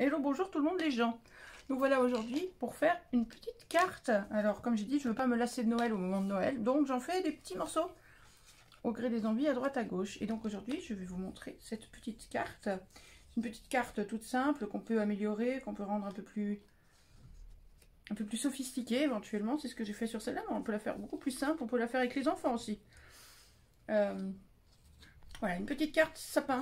Hello, bonjour tout le monde les gens. Donc voilà aujourd'hui pour faire une petite carte. Alors comme j'ai dit, je ne veux pas me lasser de Noël au moment de Noël. Donc j'en fais des petits morceaux au gré des envies à droite à gauche. Et donc aujourd'hui je vais vous montrer cette petite carte. C'est une petite carte toute simple qu'on peut améliorer, qu'on peut rendre un peu plus sophistiquée éventuellement. C'est ce que j'ai fait sur celle-là. Mais on peut la faire beaucoup plus simple. On peut la faire avec les enfants aussi. Voilà, une petite carte sapin.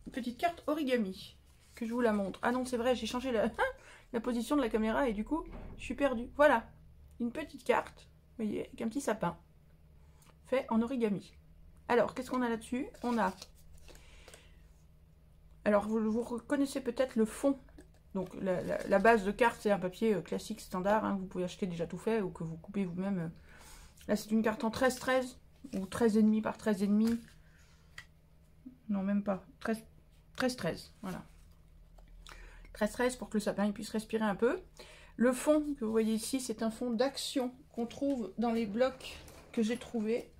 Une petite carte origami. Que je vous la montre. Ah non, c'est vrai, j'ai changé la position de la caméra et du coup, je suis perdue. Voilà, une petite carte, vous voyez, avec un petit sapin, fait en origami. Alors, qu'est-ce qu'on a là-dessus? On a... Alors, vous reconnaissez peut-être le fond. Donc, la base de carte, c'est un papier classique, standard. Hein, vous pouvez acheter déjà tout fait ou que vous coupez vous-même. Là, c'est une carte en 13-13 ou 13,5 par 13,5. Non, même pas. 13-13, voilà. 13-13 pour que le sapin il puisse respirer un peu. Le fond que vous voyez ici, c'est un fond d'action qu'on trouve dans les blocs que j'ai trouvés.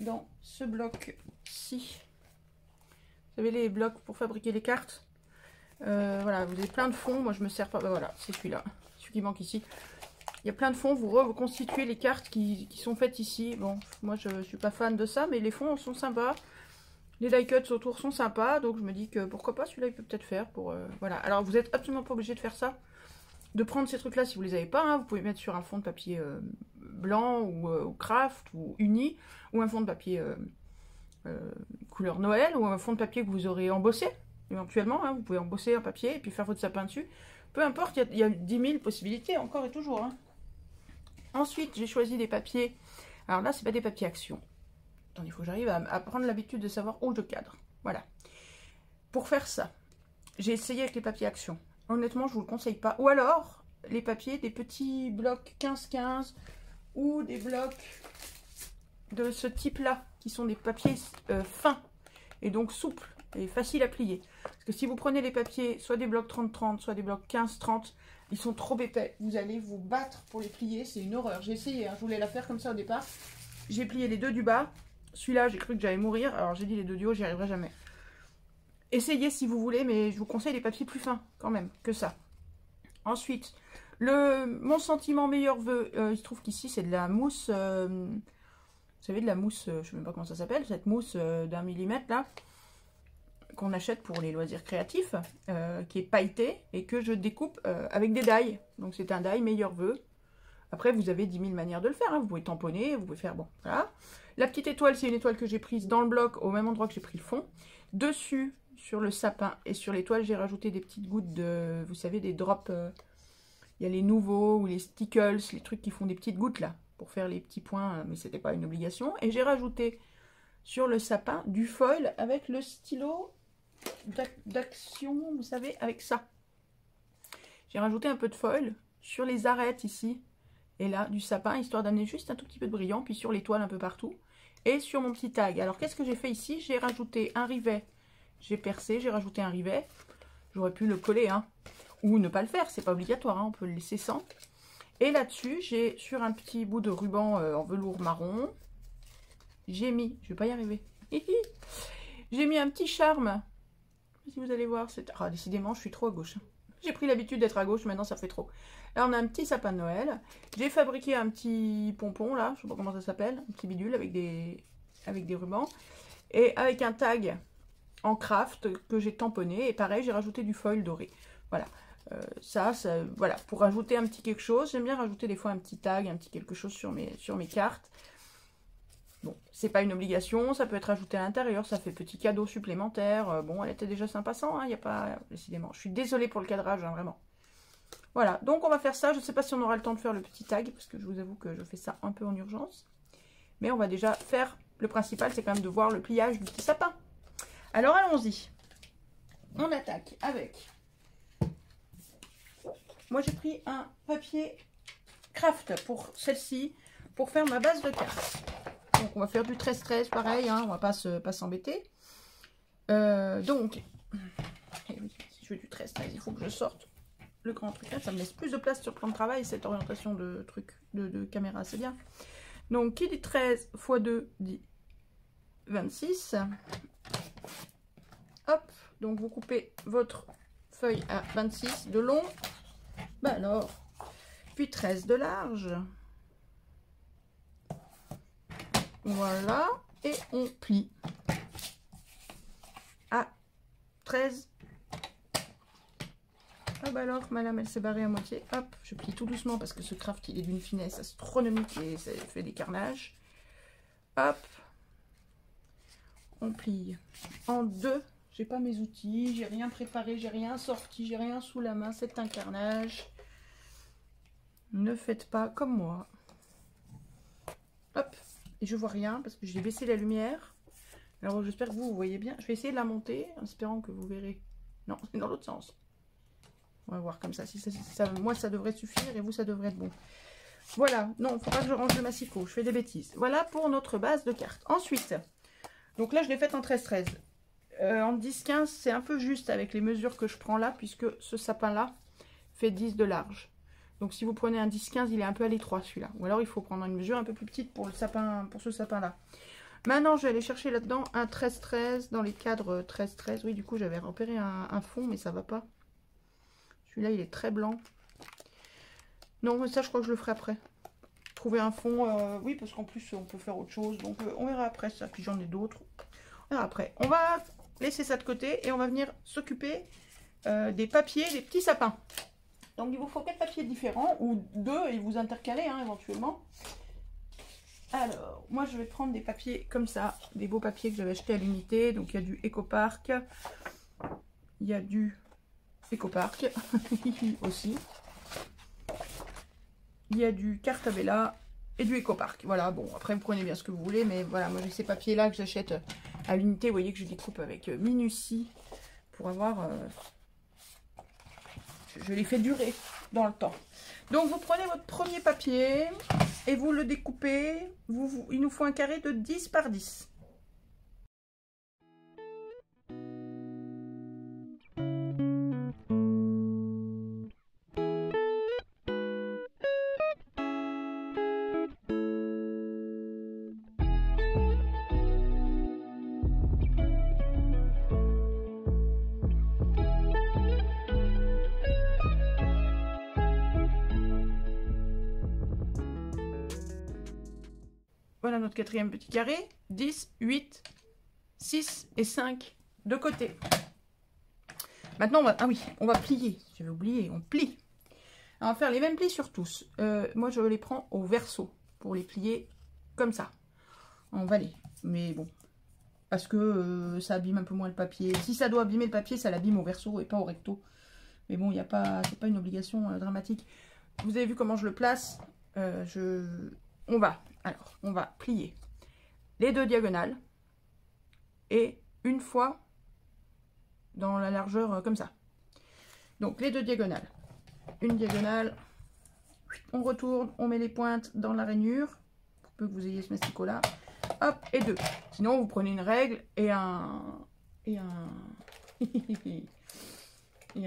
Dans ce bloc-ci. Vous savez, les blocs pour fabriquer les cartes. Voilà, vous avez plein de fonds. Moi, je me sers pas. Ben voilà, c'est celui-là. Celui qui manque ici. Il y a plein de fonds. Vous reconstituez les cartes qui sont faites ici. Bon, moi, je suis pas fan de ça, mais les fonds sont sympas. Les die cuts autour sont sympas, donc je me dis que pourquoi pas, celui-là il peut peut-être faire pour... voilà, alors vous n'êtes absolument pas obligé de faire ça, de prendre ces trucs-là si vous les avez pas, hein. Vous pouvez mettre sur un fond de papier blanc ou craft ou uni, ou un fond de papier couleur Noël, ou un fond de papier que vous aurez embossé, éventuellement, hein. Vous pouvez embosser un papier et puis faire votre sapin dessus, peu importe, il y a 10 000 possibilités, encore et toujours. Hein. Ensuite, j'ai choisi des papiers, alors là c'est pas des papiers action. Attendez, il faut que j'arrive à prendre l'habitude de savoir où je cadre. Voilà. Pour faire ça, j'ai essayé avec les papiers action. Honnêtement, je ne vous le conseille pas. Ou alors, les papiers, des petits blocs 15-15 ou des blocs de ce type-là, qui sont des papiers fins et donc souples et faciles à plier. Parce que si vous prenez les papiers, soit des blocs 30-30, soit des blocs 15-30, ils sont trop épais. Vous allez vous battre pour les plier, c'est une horreur. J'ai essayé, hein, je voulais la faire comme ça au départ. J'ai plié les deux du bas. Celui-là, j'ai cru que j'allais mourir. Alors, j'ai dit les deux du haut, j'y arriverai jamais. Essayez si vous voulez, mais je vous conseille les papiers plus fins, quand même, que ça. Ensuite, mon sentiment meilleur vœu, il se trouve qu'ici, c'est de la mousse... vous savez, de la mousse, je ne sais même pas comment ça s'appelle, cette mousse d'1 millimètre, là, qu'on achète pour les loisirs créatifs, qui est pailletée, et que je découpe avec des die. Donc, c'est un die meilleur vœu. Après, vous avez 10 000 manières de le faire. Hein. Vous pouvez tamponner, vous pouvez faire... Bon, voilà. La petite étoile, c'est une étoile que j'ai prise dans le bloc, au même endroit que j'ai pris le fond. Dessus, sur le sapin et sur l'étoile, j'ai rajouté des petites gouttes de... Vous savez, des drops... Il y a les nouveaux ou les stickles, les trucs qui font des petites gouttes, là, pour faire les petits points, mais c'était pas une obligation. Et j'ai rajouté sur le sapin du foil avec le stylo d'action, vous savez, avec ça. J'ai rajouté un peu de foil sur les arêtes, ici. Et là, du sapin, histoire d'amener juste un tout petit peu de brillant, puis sur l'étoile un peu partout. Et sur mon petit tag. Alors, qu'est-ce que j'ai fait ici? J'ai rajouté un rivet. J'ai percé, j'ai rajouté un rivet. J'aurais pu le coller, hein. Ou ne pas le faire, c'est pas obligatoire, hein. On peut le laisser sans. Et là-dessus, j'ai, sur un petit bout de ruban en velours marron, j'ai mis, je vais pas y arriver. J'ai mis un petit charme. Si vous allez voir, c'est... Ah, décidément, je suis trop à gauche. J'ai pris l'habitude d'être à gauche, maintenant ça fait trop. Là, on a un petit sapin de Noël. J'ai fabriqué un petit pompon, là, je sais pas comment ça s'appelle, un petit bidule avec des rubans. Et avec un tag en craft que j'ai tamponné. Et pareil, j'ai rajouté du foil doré. Voilà. Ça, voilà, pour rajouter un petit quelque chose. J'aime bien rajouter des fois un petit tag, un petit quelque chose sur mes cartes. Bon, c'est pas une obligation, ça peut être ajouté à l'intérieur, ça fait petit cadeau supplémentaire. Bon, elle était déjà sympa sans, hein, il n'y a pas... Décidément, je suis désolée pour le cadrage, hein, vraiment. Voilà, donc on va faire ça. Je ne sais pas si on aura le temps de faire le petit tag, parce que je vous avoue que je fais ça un peu en urgence. Mais on va déjà faire... Le principal, c'est quand même de voir le pliage du petit sapin. Alors, allons-y. On attaque avec... Moi, j'ai pris un papier craft pour celle-ci, pour faire ma base de carte. Donc, on va faire du 13-13, pareil, hein, on va pas s'embêter. Donc, si je veux du 13-13, il faut que je sorte le grand truc là. Ça me laisse plus de place sur le plan de travail, cette orientation de truc, de caméra, c'est bien. Donc, qui dit 13 x 2 dit 26. Hop, donc vous coupez votre feuille à 26 de long. Bah alors, puis 13 de large. Voilà, et on plie à 13. Ah bah alors, madame, elle s'est barrée à moitié. Hop, je plie tout doucement parce que ce craft, il est d'une finesse astronomique et ça fait des carnages. Hop, on plie en deux. J'ai pas mes outils, j'ai rien préparé, j'ai rien sorti, j'ai rien sous la main. C'est un carnage. Ne faites pas comme moi. Hop, et je vois rien parce que j'ai baissé la lumière. Alors j'espère que vous voyez bien. Je vais essayer de la monter en espérant que vous verrez. Non, c'est dans l'autre sens. On va voir comme ça. Si ça. Moi, ça devrait suffire et vous, ça devrait être bon. Voilà. Non, il ne faut pas que je range le massicot. Je fais des bêtises. Voilà pour notre base de cartes. Ensuite, donc là, je l'ai faite en 13-13. En 10-15, c'est un peu juste avec les mesures que je prends là, puisque ce sapin-là fait 10 de large. Donc, si vous prenez un 10-15, il est un peu à l'étroit, celui-là. Ou alors, il faut prendre une mesure un peu plus petite pour, le sapin, pour ce sapin-là. Maintenant, je vais aller chercher là-dedans un 13-13, dans les cadres 13-13. Oui, du coup, j'avais repéré un fond, mais ça va pas. Celui-là, il est très blanc. Non, mais ça, je crois que je le ferai après. Trouver un fond, oui, parce qu'en plus, on peut faire autre chose. Donc, on verra après ça. Puis, j'en ai d'autres. On verra après. On va laisser ça de côté et on va venir s'occuper des papiers, des petits sapins. Donc, il vous faut 4 papiers différents ou 2 et vous intercaler, hein, éventuellement. Alors, moi, je vais prendre des papiers comme ça. Des beaux papiers que j'avais achetés à l'unité. Donc, il y a du Ecopark. Il y a du... Ecopark aussi. Il y a du Cartabella et du Ecopark. Voilà, bon, après vous prenez bien ce que vous voulez, mais voilà, moi j'ai ces papiers-là que j'achète à l'unité. Vous voyez que je découpe avec minutie pour avoir... je les fais durer dans le temps. Donc vous prenez votre premier papier et vous le découpez. Il nous faut un carré de 10 par 10. Voilà notre quatrième petit carré. 10, 8, 6 et 5 de côté. Maintenant, on va plier. J'avais oublié, on plie. On va faire les mêmes plis sur tous. Moi, je les prends au verso pour les plier comme ça. En vallée. Mais bon, parce que ça abîme un peu moins le papier. Si ça doit abîmer le papier, ça l'abîme au verso et pas au recto. Mais bon, c'est pas une obligation dramatique. Vous avez vu comment je le place. On va plier les 2 diagonales et une fois dans la largeur comme ça. Donc les 2 diagonales. Une diagonale, on retourne, on met les pointes dans la rainure pour peu que vous ayez ce masticot là. Hop, et 2. Sinon, vous prenez une règle et un et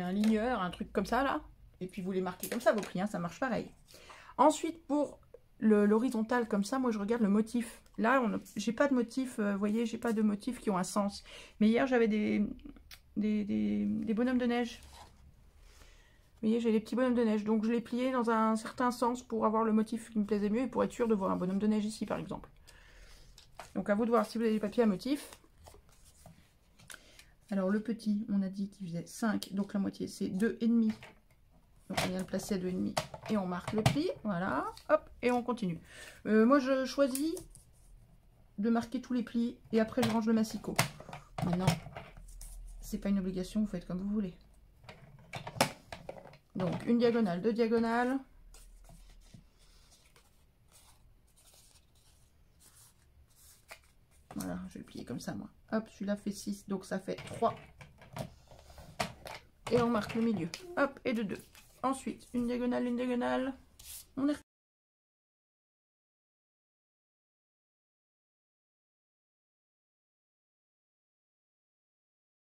un ligneur, un truc comme ça là. Et puis vous les marquez comme ça, vos plis, hein, ça marche pareil. Ensuite, pour l'horizontale comme ça, moi je regarde le motif. Là, j'ai pas de motif, vous voyez, j'ai pas de motifs qui ont un sens. Mais hier, j'avais des bonhommes de neige. Vous voyez, j'ai des petits bonhommes de neige. Donc, je les pliais dans un certain sens pour avoir le motif qui me plaisait mieux et pour être sûr de voir un bonhomme de neige ici, par exemple. Donc, à vous de voir si vous avez des papiers à motif. Alors, le petit, on a dit qu'il faisait 5. Donc, la moitié, c'est 2,5. Donc, on vient de placer à 2,5 et on marque le pli. Voilà, hop, et on continue. Moi, je choisis de marquer tous les plis et après, je range le massicot. Maintenant, c'est pas une obligation, vous faites comme vous voulez. Donc, une diagonale, 2 diagonales. Voilà, je vais le plier comme ça, moi. Hop, celui-là fait 6, donc ça fait 3. Et on marque le milieu. Hop, et de 2. Ensuite, une diagonale. On est...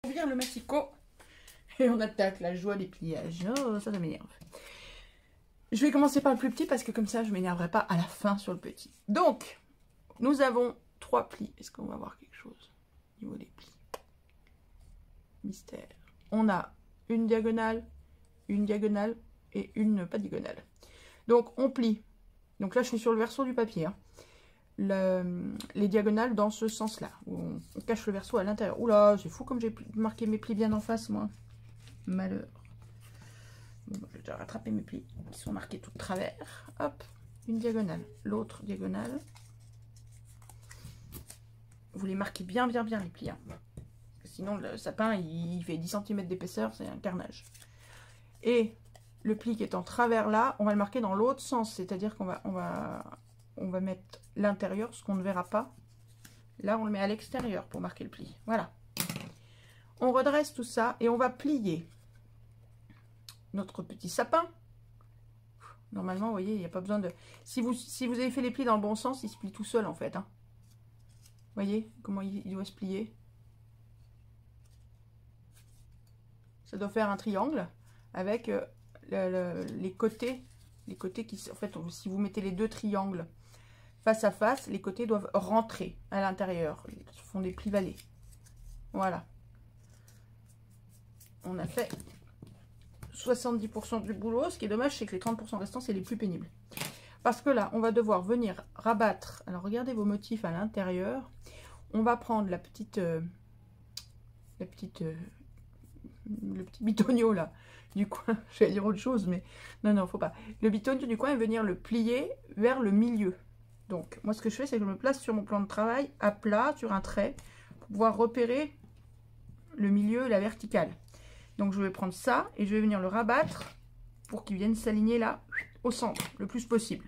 On vire le massicot. Et on attaque la joie des pliages. Oh, ça m'énerve. Je vais commencer par le plus petit parce que comme ça, je ne m'énerverai pas à la fin sur le petit. Donc, nous avons 3 plis. Est-ce qu'on va voir quelque chose au niveau des plis? Mystère. On a une diagonale et une pas diagonale. Donc on plie. Donc là je suis sur le verso du papier. Hein. Les diagonales dans ce sens-là. On cache le verso à l'intérieur. Oula, c'est fou comme j'ai marqué mes plis bien en face, moi. Malheur. Bon, je vais déjà rattraper mes plis qui sont marqués tout de travers. Hop, une diagonale. L'autre diagonale. Vous les marquez bien les plis. Hein. Sinon le sapin il fait 10 cm d'épaisseur, c'est un carnage. Et le pli qui est en travers là, on va le marquer dans l'autre sens. C'est-à-dire qu'on va mettre l'intérieur, ce qu'on ne verra pas. Là on le met à l'extérieur pour marquer le pli. Voilà. On redresse tout ça et on va plier notre petit sapin. Normalement, vous voyez, il n'y a pas besoin de... Si vous avez fait les plis dans le bon sens, il se plie tout seul en fait. Hein. Vous voyez comment il doit se plier? Ça doit faire un triangle avec les côtés. Les côtés qui... En fait, si vous mettez les deux triangles face à face, les côtés doivent rentrer à l'intérieur. Ils font des plis vallées. Voilà. On a fait 70% du boulot. Ce qui est dommage, c'est que les 30% restants, c'est les plus pénibles. Parce que là, on va devoir venir rabattre. Alors, regardez vos motifs à l'intérieur. On va prendre le petit bitonio là du coin. J'allais dire autre chose, mais non, faut pas. Le bitonio du coin et venir le plier vers le milieu. Donc, moi, ce que je fais, c'est que je me place sur mon plan de travail à plat, sur un trait, pour pouvoir repérer le milieu, la verticale. Donc, je vais prendre ça et je vais venir le rabattre pour qu'il vienne s'aligner là, au centre, le plus possible.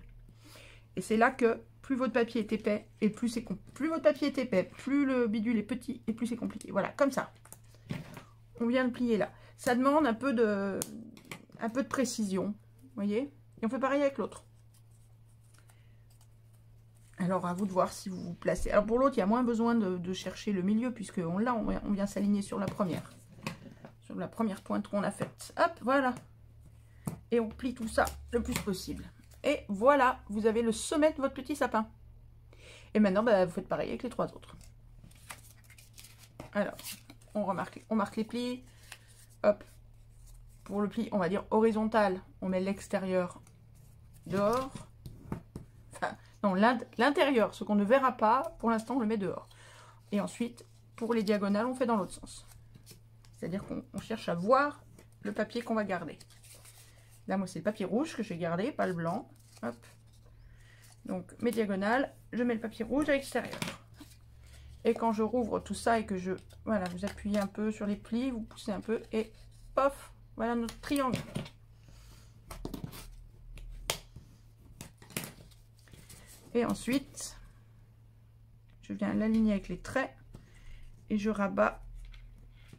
Et c'est là que plus votre papier est épais, et plus votre papier est épais, plus le bidule est petit, et plus c'est compliqué. Voilà, comme ça. On vient le plier là. Ça demande un peu de précision, vous voyez. Et on fait pareil avec l'autre. Alors, à vous de voir si vous vous placez. Alors, pour l'autre, il y a moins besoin de chercher le milieu, puisque on vient s'aligner sur la première. Sur la première pointe qu'on a faite. Hop, voilà. Et on plie tout ça le plus possible. Et voilà, vous avez le sommet de votre petit sapin. Et maintenant, vous faites pareil avec les trois autres. Alors, on marque les plis. Hop. Pour le pli, on va dire horizontal, on met l'extérieur dehors. Enfin, non, l'intérieur, ce qu'on ne verra pas, pour l'instant, on le met dehors. Et ensuite, pour les diagonales, on fait dans l'autre sens. C'est-à-dire qu'on cherche à voir le papier qu'on va garder. Là, moi, c'est le papier rouge que j'ai gardé, pas le blanc. Hop. Donc, mes diagonales, je mets le papier rouge à l'extérieur. Et quand je rouvre tout ça et que voilà, vous appuyez un peu sur les plis, vous poussez un peu et pof, voilà notre triangle. Et ensuite, je viens l'aligner avec les traits et je rabats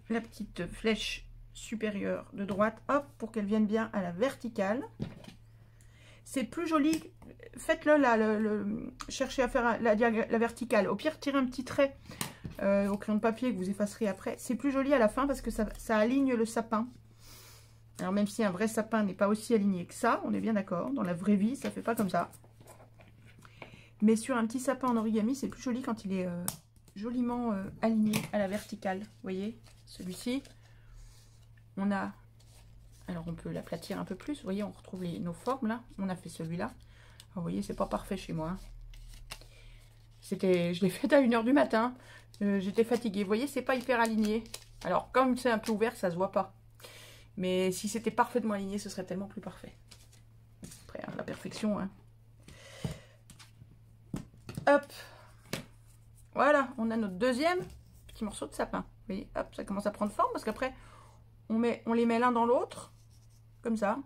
la petite flèche supérieure de droite, hop, pour qu'elle vienne bien à la verticale. C'est plus joli, faites-le là, cherchez à faire la verticale. Au pire, tirez un petit trait au crayon de papier que vous effacerez après. C'est plus joli à la fin parce que ça aligne le sapin. Alors même si un vrai sapin n'est pas aussi aligné que ça, on est bien d'accord, dans la vraie vie, ça fait pas comme ça. Mais sur un petit sapin en origami, c'est plus joli quand il est joliment aligné à la verticale. Vous voyez, celui-ci, on a... Alors, on peut l'aplatir un peu plus. Vous voyez, on retrouve nos formes, là. On a fait celui-là. Vous voyez, c'est pas parfait chez moi. Hein. Je l'ai fait à 1 h du matin. J'étais fatiguée. Vous voyez, c'est pas hyper aligné. Alors, comme c'est un peu ouvert, ça se voit pas. Mais si c'était parfaitement aligné, ce serait tellement plus parfait. Après, hein, la perfection. Hein. Hop. Voilà, on a notre deuxième petit morceau de sapin. Vous voyez, hop, ça commence à prendre forme parce qu'après, on les met l'un dans l'autre. Comme ça,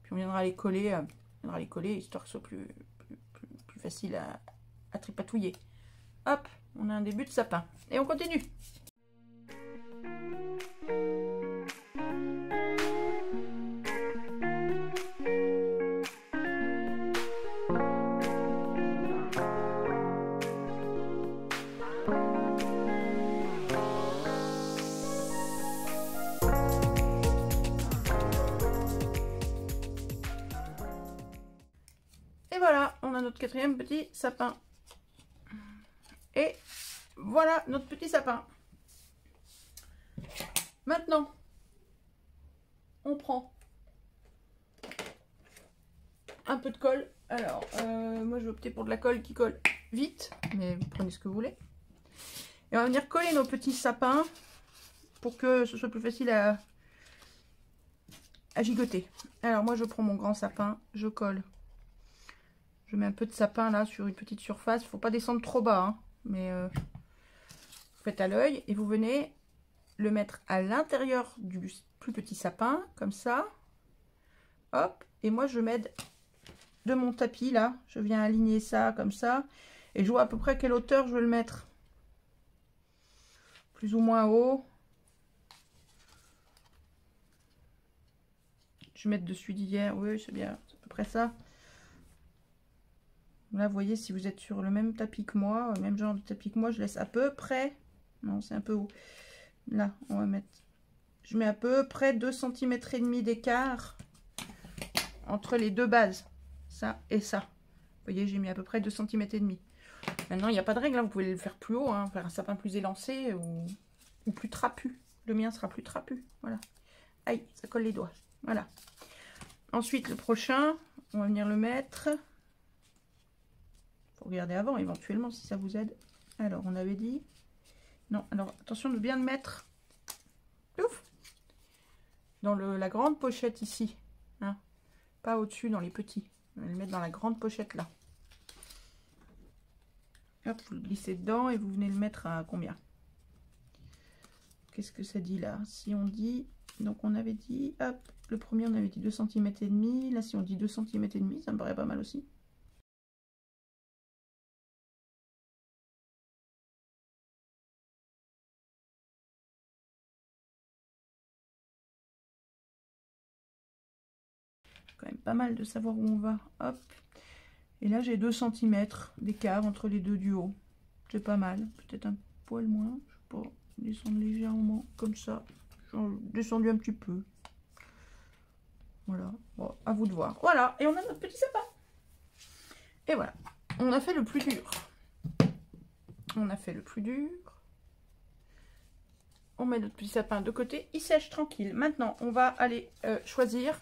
puis on viendra les coller, histoire que ce soit plus facile à tripatouiller. Hop, on a un début de sapin. Et on continue. Voilà, on a notre quatrième petit sapin. Et voilà notre petit sapin. Maintenant, on prend un peu de colle. Alors, moi je vais opter pour de la colle qui colle vite, mais vous prenez ce que vous voulez. Et on va venir coller nos petits sapins pour que ce soit plus facile à gigoter. Alors moi je prends mon grand sapin, je colle. Je mets un peu de sapin là sur une petite surface. Il ne faut pas descendre trop bas, hein, mais vous faites à l'œil et vous venez le mettre à l'intérieur du plus petit sapin, comme ça. Hop, et moi je m'aide de mon tapis là. Je viens aligner ça comme ça. Et je vois à peu près à quelle hauteur je veux le mettre. Plus ou moins haut. Je vais mettre dessus d'hier. Oui, c'est bien. C'est à peu près ça. Là, vous voyez, si vous êtes sur le même tapis que moi, le même genre de tapis que moi, je laisse à peu près. Non, c'est un peu haut. Là, on va mettre. Je mets à peu près 2 cm et demi d'écart entre les deux bases. Ça et ça. Vous voyez, j'ai mis à peu près 2 cm et demi. Maintenant, il n'y a pas de règle. Hein. Vous pouvez le faire plus haut, hein, faire un sapin plus élancé ou plus trapu. Le mien sera plus trapu. Voilà. Aïe, ça colle les doigts. Voilà. Ensuite, le prochain, on va venir le mettre. Faut regarder avant, éventuellement, si ça vous aide. Alors, on avait dit... Non, alors, attention de bien le mettre. Ouf, dans la grande pochette ici. Hein. Pas au-dessus, dans les petits. On va le mettre dans la grande pochette, là. Hop, vous le glissez dedans et vous venez le mettre à combien? Qu'est-ce que ça dit, là? Si on dit... Donc, on avait dit... Hop, le premier, on avait dit 2 cm et demi. Là, si on dit 2 cm et demi, ça me paraît pas mal aussi. Quand même pas mal de savoir où on va. Hop. Et là, j'ai 2 cm d'écart entre les deux du haut. C'est pas mal. Peut-être un poil moins. Je sais pas. Descendre légèrement comme ça. J'ai descendu un petit peu. Voilà. Bon, à vous de voir. Voilà. Et on a notre petit sapin. Et voilà. On a fait le plus dur. On a fait le plus dur. On met notre petit sapin de côté. Il sèche tranquille. Maintenant, on va aller choisir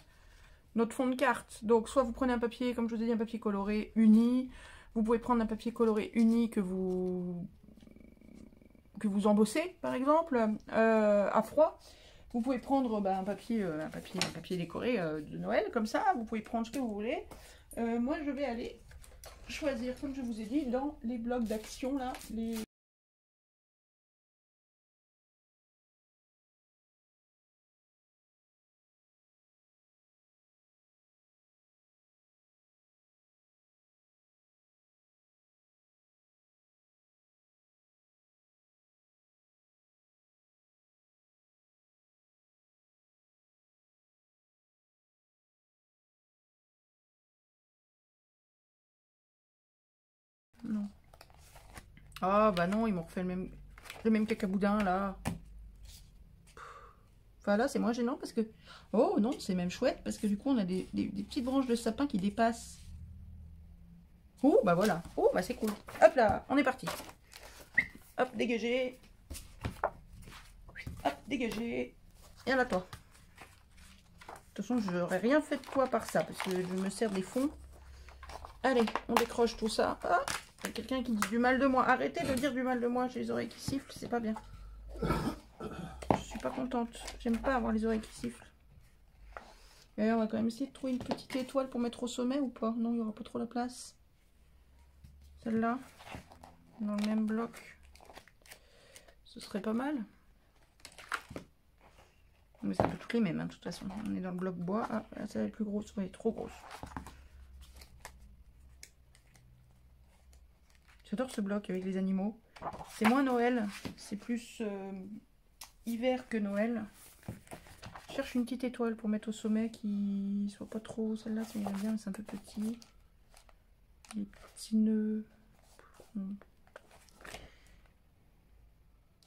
notre fond de carte. Donc soit vous prenez un papier, comme je vous ai dit, un papier coloré uni. Vous pouvez prendre un papier coloré uni que vous embossez par exemple à froid. Vous pouvez prendre un papier décoré de Noël comme ça. Vous pouvez prendre ce que vous voulez. Moi je vais aller choisir, comme je vous ai dit, dans les blocs d'action là, non. Ah bah non, ils m'ont refait le même cacaboudin là. Enfin là c'est moins gênant parce que... Oh non, c'est même chouette parce que du coup on a des petites branches de sapin qui dépassent. Oh bah voilà. Oh bah c'est cool. Hop là, on est parti. Hop, dégagez. Hop, dégagez. Et là toi. De toute façon, je n'aurais rien fait de toi par ça parce que je me sers des fonds. Allez, on décroche tout ça. Ah, il y a quelqu'un qui dit du mal de moi. Arrêtez de dire du mal de moi. J'ai les oreilles qui sifflent, c'est pas bien. Je suis pas contente. J'aime pas avoir les oreilles qui sifflent. Et on va quand même essayer de trouver une petite étoile pour mettre au sommet ou pas. Non, il n'y aura pas trop la place. Celle-là, dans le même bloc. Ce serait pas mal. Mais c'est un peu toutes les mêmes, hein, de toute façon. On est dans le bloc bois. Ah, là, ça va être plus grosse. Oui, trop grosse. J'adore ce bloc avec les animaux. C'est moins Noël. C'est plus hiver que Noël. Je cherche une petite étoile pour mettre au sommet qui soit pas trop... Celle-là, ça irait bien, mais c'est un peu petit. Les petits nœuds.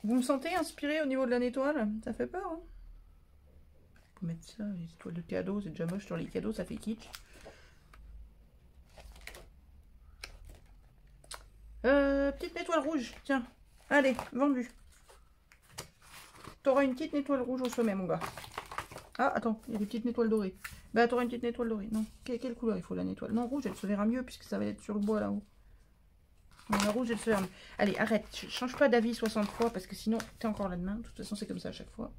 Vous me sentez inspiré au niveau de la étoile? Ça fait peur, hein? On peut mettre ça, les étoiles de cadeaux, c'est déjà moche sur les cadeaux, ça fait kitsch. Petite étoile rouge, tiens. Allez, vendu. T'auras une petite étoile rouge au sommet, mon gars. Ah, attends, il y a des petites étoiles dorées. Bah, t'auras une petite étoile dorée. Non, quelle couleur il faut la étoile? Non, rouge, elle se verra mieux puisque ça va être sur le bois là-haut. Non, la rouge, elle se verra mieux. Allez, arrête, change pas d'avis 60 fois parce que sinon, t'es encore là-demain. De toute façon, c'est comme ça à chaque fois.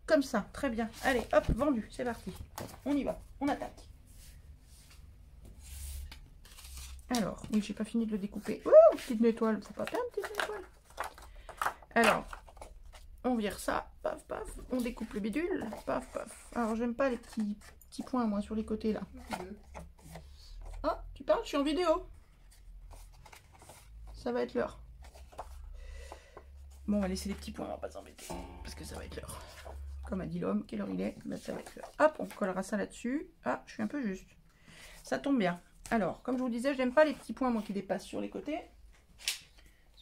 Comme ça, très bien. Allez, hop, vendu, c'est parti. On y va, on attaque. Alors, oui, j'ai pas fini de le découper. Ouh, petite étoile, faut pas perdre une petite étoile. Alors, on vire ça, paf, paf. On découpe le bidule, paf, paf. Alors, j'aime pas les petits points, moi, sur les côtés, là. Ah, tu parles? Je suis en vidéo. Ça va être l'heure. Bon, on va laisser les petits points, on va pas s'embêter. Parce que ça va être l'heure. Comme a dit l'homme, quelle heure il est? Ben, ça va être l'heure. Hop, on collera ça là-dessus. Ah, je suis un peu juste. Ça tombe bien. Alors, comme je vous disais, j'aime pas les petits points, moi, qui dépassent sur les côtés.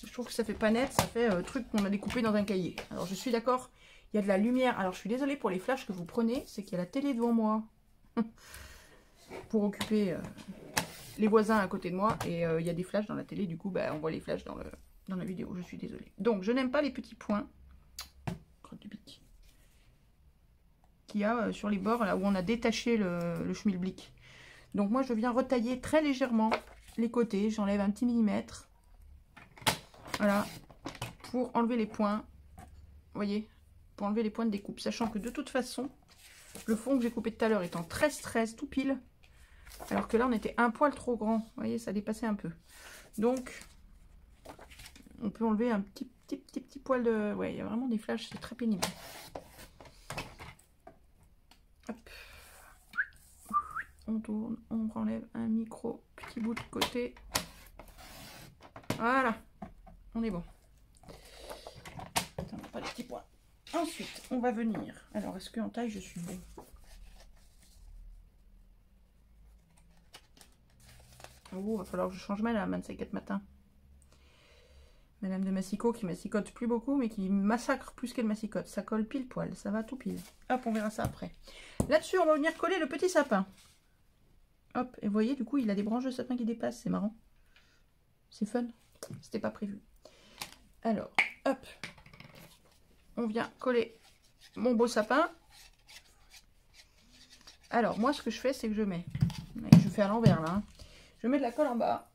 Je trouve que ça fait pas net, ça fait truc qu'on a découpé dans un cahier. Alors, je suis d'accord, il y a de la lumière. Alors, je suis désolée pour les flashs que vous prenez, c'est qu'il y a la télé devant moi. Pour occuper les voisins à côté de moi. Et il y a des flashs dans la télé, du coup, bah, on voit les flashs dans la vidéo. Je suis désolée. Donc, je n'aime pas les petits points. Crotte du bic. Qu'il y a sur les bords, là où on a détaché le schmilblick. Donc, moi, je viens retailler très légèrement les côtés. J'enlève un petit millimètre. Voilà, pour enlever les points, vous voyez, pour enlever les points de découpe, sachant que de toute façon, le fond que j'ai coupé tout à l'heure étant 13 tout pile, alors que là on était un poil trop grand, vous voyez, ça dépassait un peu. Donc, on peut enlever un petit poil de... Ouais, il y a vraiment des flashs, c'est très pénible. Hop. On tourne, on enlève un micro petit bout de côté. Voilà. On est bon. Attends, pas les petits points. Ensuite, on va venir. Alors, est-ce qu'en taille, je suis bon? Oh, va falloir que je change ma lame, 24 matin. Madame de Massicot qui massicote plus beaucoup, mais qui massacre plus qu'elle massicote. Ça colle pile poil, ça va tout pile. Hop, on verra ça après. Là-dessus, on va venir coller le petit sapin. Hop, et vous voyez, du coup, il a des branches de sapin qui dépassent. C'est marrant. C'est fun. C'était pas prévu. Alors, hop, on vient coller mon beau sapin. Alors, moi, ce que je fais, c'est que je mets, je fais à l'envers là, hein. Je mets de la colle en bas.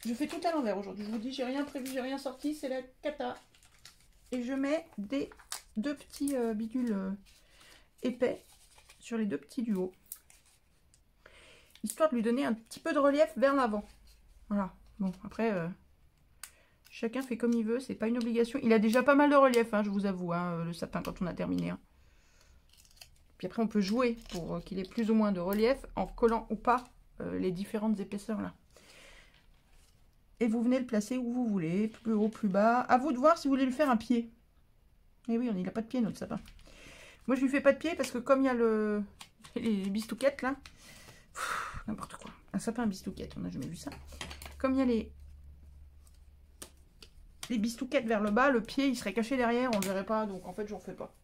Je fais tout à l'envers aujourd'hui. Je vous dis, j'ai rien prévu, j'ai rien sorti, c'est la cata. Et je mets deux petits bidules épais sur les deux petits du haut. Histoire de lui donner un petit peu de relief vers l'avant. Voilà. Bon, après... chacun fait comme il veut, c'est pas une obligation. Il a déjà pas mal de relief, hein, je vous avoue, hein, le sapin quand on a terminé. Hein. Puis après, on peut jouer pour qu'il ait plus ou moins de relief en collant ou pas les différentes épaisseurs là. Et vous venez le placer où vous voulez, plus haut, plus bas. À vous de voir si vous voulez lui faire un pied. Et oui, il n'a pas de pied notre sapin. Moi, je lui fais pas de pied parce que comme il y a les bistouquettes là, n'importe quoi. Un sapin à bistouquette, on n'a jamais vu ça. Comme il y a les bistouquettes vers le bas, le pied il serait caché derrière, on ne verrait pas, donc en fait j'en fais pas.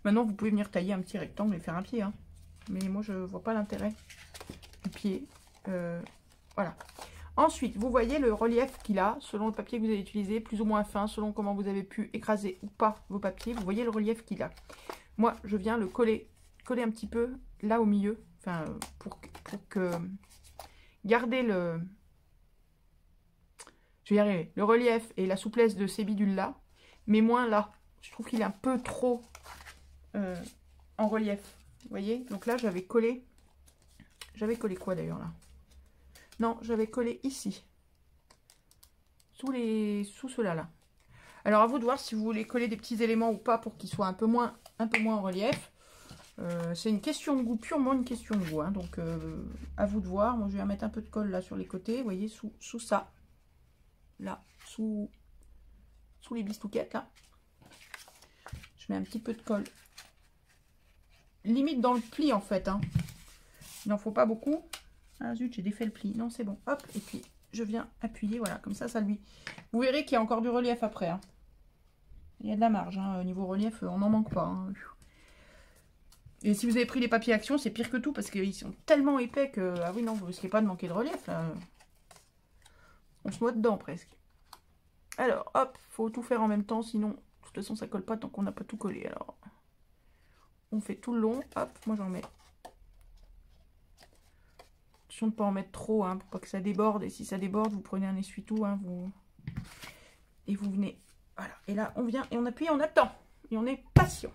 Maintenant vous pouvez venir tailler un petit rectangle et faire un pied, hein. Mais moi je vois pas l'intérêt du pied. Voilà. Ensuite, vous voyez le relief qu'il a, selon le papier que vous avez utilisé, plus ou moins fin, selon comment vous avez pu écraser ou pas vos papiers, vous voyez le relief qu'il a. Moi je viens le coller un petit peu là au milieu, enfin pour que garder le... Je vais y arriver. Le relief et la souplesse de ces bidules-là, mais moins là. Je trouve qu'il est un peu trop en relief. Vous voyez? Donc là, j'avais collé... J'avais collé quoi d'ailleurs là? Non, j'avais collé ici. Sous ceux-là. Là. Alors, à vous de voir si vous voulez coller des petits éléments ou pas pour qu'ils soient un peu moins en relief. C'est une question de goût, purement une question de goût. Hein. Donc, à vous de voir. Moi, je vais mettre un peu de colle là sur les côtés. Vous voyez, sous ça. Là, sous les bistouquettes, là. Je mets un petit peu de colle. Limite dans le pli, en fait. Hein. Il n'en faut pas beaucoup. Ah zut, j'ai défait le pli. Non, c'est bon. Hop, et puis je viens appuyer. Voilà, comme ça lui... Vous verrez qu'il y a encore du relief après. Hein. Il y a de la marge. Hein. Au niveau relief, on n'en manque pas. Hein. Et si vous avez pris les papiers action, c'est pire que tout. Parce qu'ils sont tellement épais que... Ah oui, non, vous risquez pas de manquer de relief, là. On se noie dedans, presque. Alors, hop, faut tout faire en même temps. Sinon, de toute façon, ça colle pas tant qu'on n'a pas tout collé. Alors, On fait tout le long. Hop, moi j'en mets. Attention de ne pas en mettre trop, hein, pour pas que ça déborde. Et si ça déborde, vous prenez un essuie-tout, hein, et vous venez. Voilà. Et là, on vient et on appuie, on attend. Et on est patient.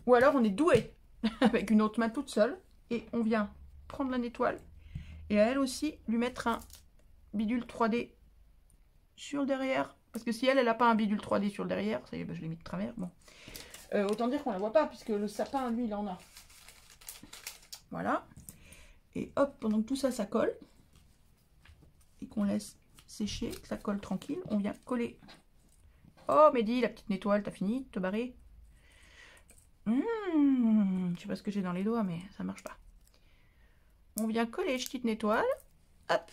Ou alors on est doué avec une autre main toute seule. Et on vient prendre la étoile. Et à elle aussi, lui mettre un bidule 3D sur le derrière. Parce que si elle n'a pas un bidule 3D sur le derrière, ça y est, ben, je l'ai mis de travers. Bon. Autant dire qu'on la voit pas, puisque le sapin, lui, il en a. Voilà. Et hop, pendant que tout ça, ça colle. Et qu'on laisse sécher, que ça colle tranquille, on vient coller. Oh, Mehdi, la petite étoile, t'as fini de te barrer? Je sais pas ce que j'ai dans les doigts, mais ça marche pas. On vient coller petite étoile, hop,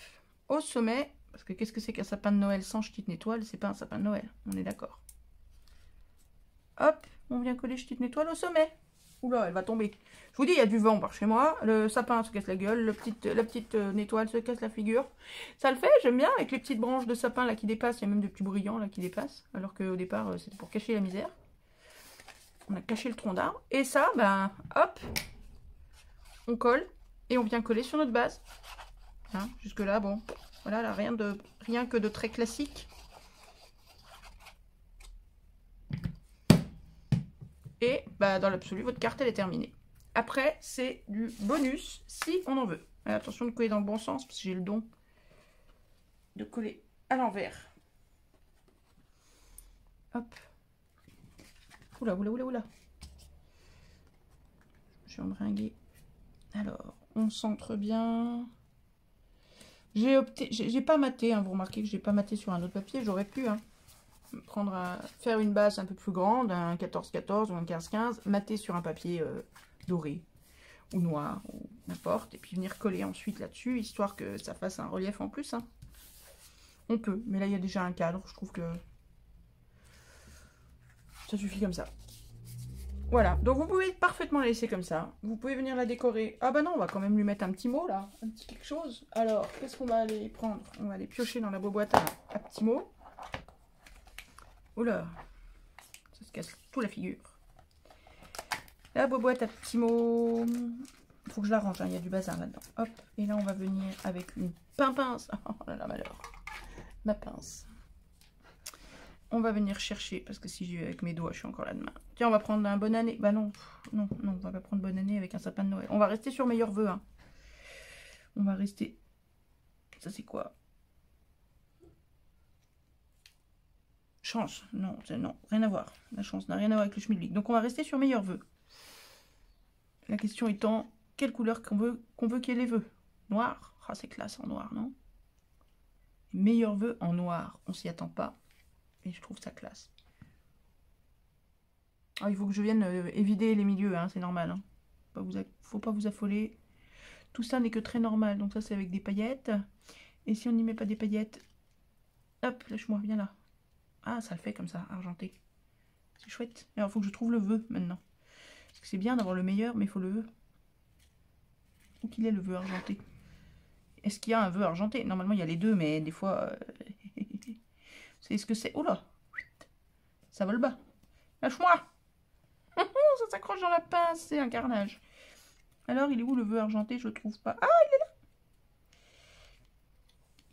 au sommet. Parce que qu'est-ce que c'est qu'un sapin de Noël sans petite étoile? C'est pas un sapin de Noël, on est d'accord. Hop, on vient coller petite étoile au sommet. Oula, elle va tomber. Je vous dis, il y a du vent par chez moi. Le sapin se casse la gueule. La petite étoile se casse la figure. Ça le fait, j'aime bien. Avec les petites branches de sapin là qui dépassent. Il y a même des petits brillants là qui dépassent. Alors qu'au départ, c'était pour cacher la misère. On a caché le tronc d'arbre. Et ça, ben, hop. On colle. Et on vient coller sur notre base. Hein, jusque là, bon. Voilà, là, rien que de très classique. Et bah, dans l'absolu, votre carte, elle est terminée. Après, c'est du bonus si on en veut. Alors, attention de coller dans le bon sens, parce que j'ai le don de coller à l'envers. Hop. Oula, oula, oula, oula. Je suis embringuée. Alors, on centre bien. J'ai opté, j'ai pas maté, hein, vous remarquez que j'ai pas maté sur un autre papier, j'aurais pu, hein. Faire une base un peu plus grande, un 14-14 ou un 15-15, mater sur un papier doré ou noir ou n'importe, et puis venir coller ensuite là-dessus, histoire que ça fasse un relief en plus. Hein. On peut, mais là il y a déjà un cadre, je trouve que ça suffit comme ça. Voilà, donc vous pouvez parfaitement la laisser comme ça. Vous pouvez venir la décorer. Ah bah non, on va quand même lui mettre un petit mot là, un petit quelque chose. Alors, qu'est-ce qu'on va aller prendre? On va aller piocher dans la boîte à petits mots. Oula, ça se casse tout la figure. La boîte à petits mots. Il faut que je la range, hein, il y a du bazar là-dedans. Hop, et là on va venir avec une pince. Oh là là, malheur. Ma pince. On va venir chercher, parce que si j'y vais avec mes doigts, je suis encore là demain. Tiens, on va prendre un bonne année. Bah non, non, non, on va pas prendre bonne année avec un sapin de Noël. On va rester sur meilleurs vœux. Hein. On va rester... Ça c'est quoi? Chance. Non, non, rien à voir. La chance n'a rien à voir avec le schmilblick. Donc on va rester sur meilleurs vœux. La question étant, quelle couleur qu'on veut qu'il y ait les vœux? Noir? Ah, c'est classe en noir, non? Meilleurs vœux en noir. On s'y attend pas. Et je trouve ça classe. Ah, il faut que je vienne évider les milieux, hein, c'est normal. Hein. Faut pas vous affoler. Tout ça n'est que très normal. Donc ça, c'est avec des paillettes. Et si on n'y met pas des paillettes... Hop, lâche-moi, viens là. Ah, ça le fait comme ça, argenté. C'est chouette. Alors, il faut que je trouve le vœu, maintenant. Parce que c'est bien d'avoir le meilleur, mais il faut le vœu. Où qu'il est, le vœu argenté? Est-ce qu'il y a un vœu argenté? Normalement, il y a les deux, mais des fois... C'est ce que c'est. Oh là! Ça vole bas. Lâche-moi! Ça s'accroche dans la pince, c'est un carnage. Alors, il est où le vœu argenté? Je le trouve pas. Ah, il est là!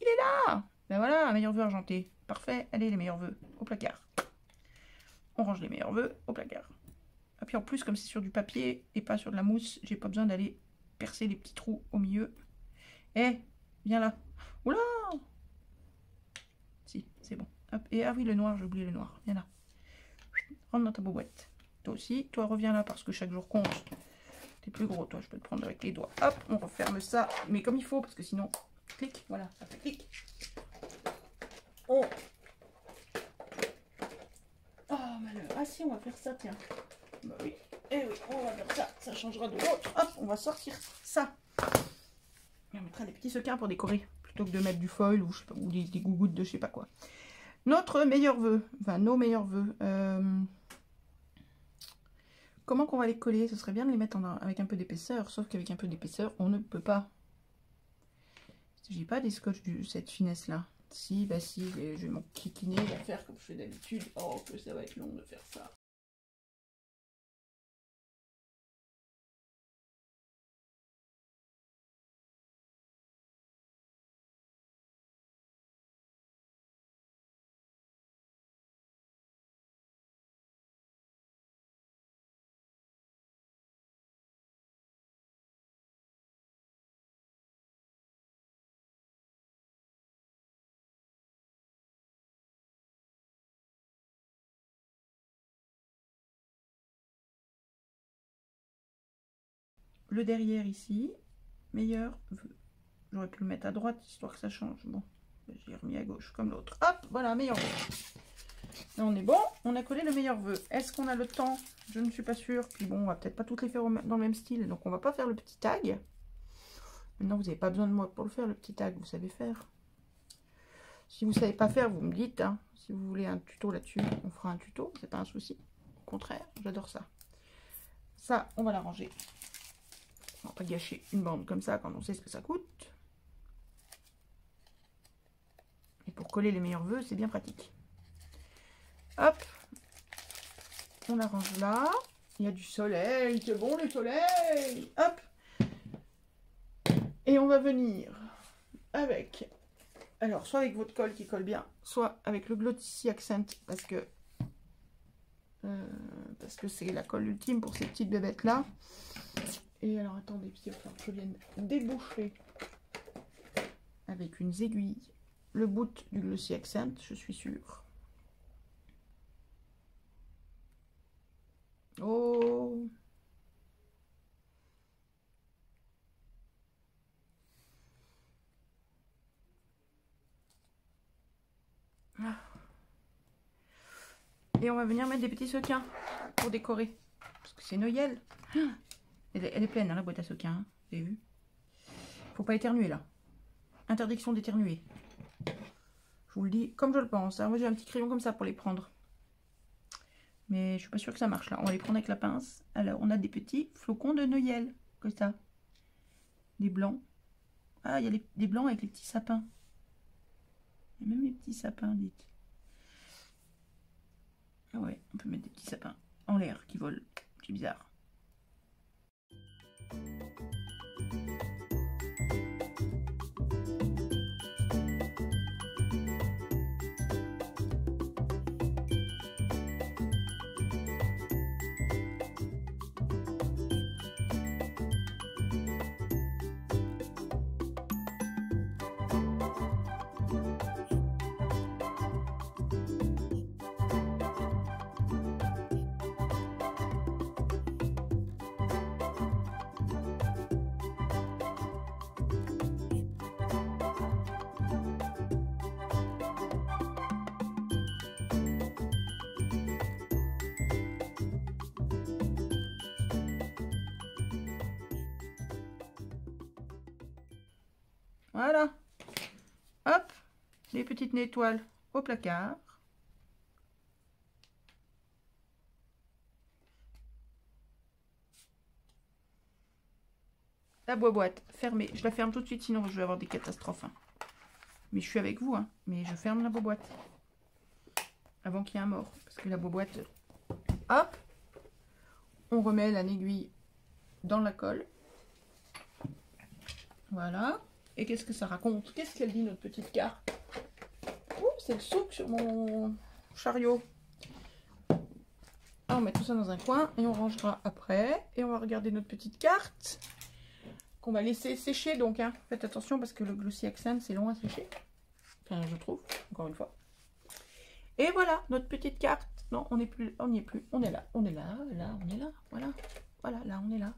Il est là! Ben voilà, un meilleur vœu argenté. Parfait. Allez, les meilleurs vœux au placard. On range les meilleurs vœux au placard. Et puis en plus, comme c'est sur du papier et pas sur de la mousse, j'ai pas besoin d'aller percer les petits trous au milieu. Eh, viens là. Oula! Si, c'est bon. Hop. Et ah oui, le noir, j'ai oublié le noir. Viens là. Rentre dans ta boîte. Toi aussi, toi reviens là parce que chaque jour compte. T'es plus gros, toi, je peux te prendre avec les doigts. Hop, on referme ça, mais comme il faut, parce que sinon, clic, voilà, ça fait clic. Oh! Oh, malheur. Ah si, on va faire ça, tiens. Bah oui. Eh oui, on va faire ça. Ça changera de l'autre. Hop, on va sortir ça. Et on mettra des petits sequins pour décorer, plutôt que de mettre du foil ou, je sais pas, ou des gougouttes de je sais pas quoi. Notre meilleur vœu, enfin nos meilleurs vœux. Comment qu'on va les coller? Ce serait bien de les mettre avec un peu d'épaisseur, sauf qu'avec un peu d'épaisseur, on ne peut pas. J'ai pas des scotch de cette finesse là. Si, bah si, je vais m'en kikiner et faire comme je fais d'habitude. Oh, que ça va être long de faire ça. le derrière ici. Meilleur vœu. J'aurais pu le mettre à droite, histoire que ça change. Bon, j'ai remis à gauche, comme l'autre. Hop, voilà, meilleur vœu. Là, on est bon, on a collé le meilleur vœu. Est-ce qu'on a le temps? Je ne suis pas sûre. Puis bon, on va peut-être pas toutes les faire dans le même style, donc on va pas faire le petit tag. Maintenant, vous n'avez pas besoin de moi pour le faire, le petit tag, vous savez faire. Si vous ne savez pas faire, vous me dites. Hein. Si vous voulez un tuto là-dessus, on fera un tuto, c'est pas un souci. Au contraire, j'adore ça. Ça, on va la ranger. On va pas gâcher une bande comme ça quand on sait ce que ça coûte. Et pour coller les meilleurs vœux, c'est bien pratique. Hop, on la range là. Il y a du soleil, c'est bon le soleil. Hop. Et on va venir avec, alors soit avec votre colle qui colle bien, soit avec le Glossy Accent parce que c'est la colle ultime pour ces petites bébêtes là. Et alors attendez, il va falloir que je vienne déboucher avec une aiguille le bout du Glossy Accent, je suis sûre. Oh, et on va venir mettre des petits sequins pour décorer. Parce que c'est Noël. Elle est pleine, hein, la boîte à sequins. Hein, vous avez vu? Faut pas éternuer là. Interdiction d'éternuer. Je vous le dis comme je le pense. Hein. Moi j'ai un petit crayon comme ça pour les prendre. Mais je suis pas sûre que ça marche là. On va les prendre avec la pince. Alors on a des petits flocons de Noël. Comme ça. Des blancs. Ah, il y a des blancs avec les petits sapins. Il y a même les petits sapins, dites. Ah ouais, on peut mettre des petits sapins en l'air qui volent. C'est bizarre. Voilà. Hop, les petites étoiles au placard. La boîte fermée. Je la ferme tout de suite, sinon je vais avoir des catastrophes. Hein. Mais je suis avec vous, hein. Mais je ferme la boîte. Avant qu'il y ait un mort. Parce que la boîte... Hop. On remet la aiguille dans la colle. Voilà. Et qu'est-ce que ça raconte? Qu'est-ce qu'elle dit, notre petite carte? Ouh, c'est le souk sur mon chariot. Ah, on met tout ça dans un coin et on rangera après. Et on va regarder notre petite carte qu'on va laisser sécher. Donc, hein. Faites attention parce que le Glossy Accent, c'est long à sécher. Enfin, je trouve, encore une fois. Et voilà, notre petite carte. Non, on n'y est plus. On est là. On est là, là, on est là. Voilà. Voilà, là, on est là.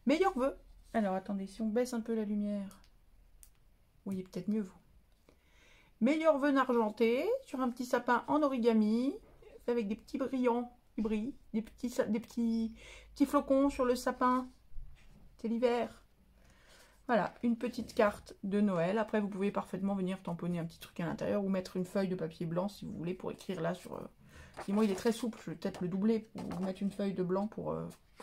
Meilleur vœu. Alors, attendez, si on baisse un peu la lumière... Vous voyez peut-être mieux, vous. Meilleur vœu argenté sur un petit sapin en origami, avec des petits brillants qui brillent, des petits flocons sur le sapin. C'est l'hiver. Voilà, une petite carte de Noël. Après, vous pouvez parfaitement venir tamponner un petit truc à l'intérieur ou mettre une feuille de papier blanc si vous voulez pour écrire là sur... Si moi, il est très souple, je vais peut-être le doubler ou mettre une feuille de blanc pour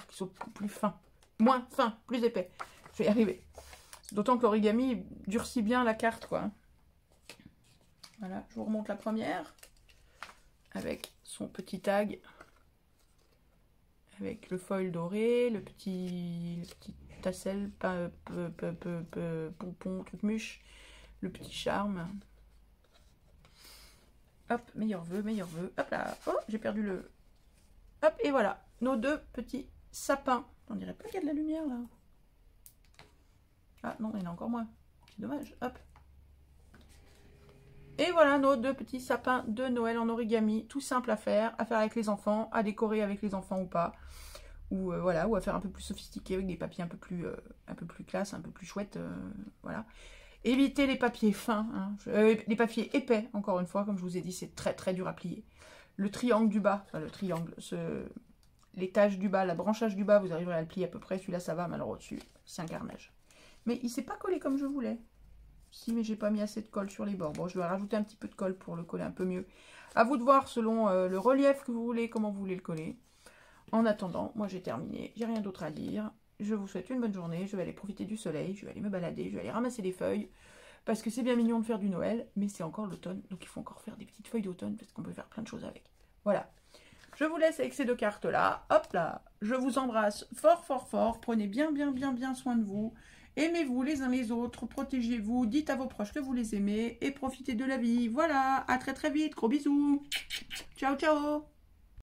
qu'il soit plus fin. Moins fin, plus épais. Je vais y arriver. D'autant que l'origami durcit bien la carte, quoi. Voilà, je vous remonte la première. Avec son petit tag. Avec le foil doré, le petit tassel, pompon, truc mûche. Le petit charme. Hop, meilleur vœu. Hop là, oh, j'ai perdu le... Hop, et voilà, nos deux petits sapins. On dirait pas qu'il y a de la lumière, là. Ah non, il y en a encore moins. C'est dommage. Hop. Et voilà nos deux petits sapins de Noël en origami. Tout simple à faire avec les enfants, à décorer avec les enfants ou pas. ou voilà, ou à faire un peu plus sophistiqué avec des papiers un peu plus classe, un peu plus chouette, voilà. Évitez les papiers fins, hein. Les papiers épais, encore une fois, comme je vous ai dit, c'est très très dur à plier. Le triangle du bas, enfin le triangle, l'étage du bas, la branchage du bas, vous arriverez à le plier à peu près. Celui-là, ça va, mais alors au-dessus, c'est un carnage. Mais il s'est pas collé comme je voulais. Si, mais j'ai pas mis assez de colle sur les bords. Bon, je vais rajouter un petit peu de colle pour le coller un peu mieux. À vous de voir selon le relief que vous voulez, comment vous voulez le coller. En attendant, moi j'ai terminé, j'ai rien d'autre à dire. Je vous souhaite une bonne journée, je vais aller profiter du soleil, je vais aller me balader, je vais aller ramasser des feuilles. Parce que c'est bien mignon de faire du Noël, mais c'est encore l'automne, donc il faut encore faire des petites feuilles d'automne, parce qu'on peut faire plein de choses avec. Voilà. Je vous laisse avec ces deux cartes-là. Hop là, je vous embrasse fort, fort, fort. Prenez bien, bien, bien, bien soin de vous. Aimez-vous les uns les autres, protégez-vous, dites à vos proches que vous les aimez et profitez de la vie. Voilà, à très très vite, gros bisous. Ciao, ciao.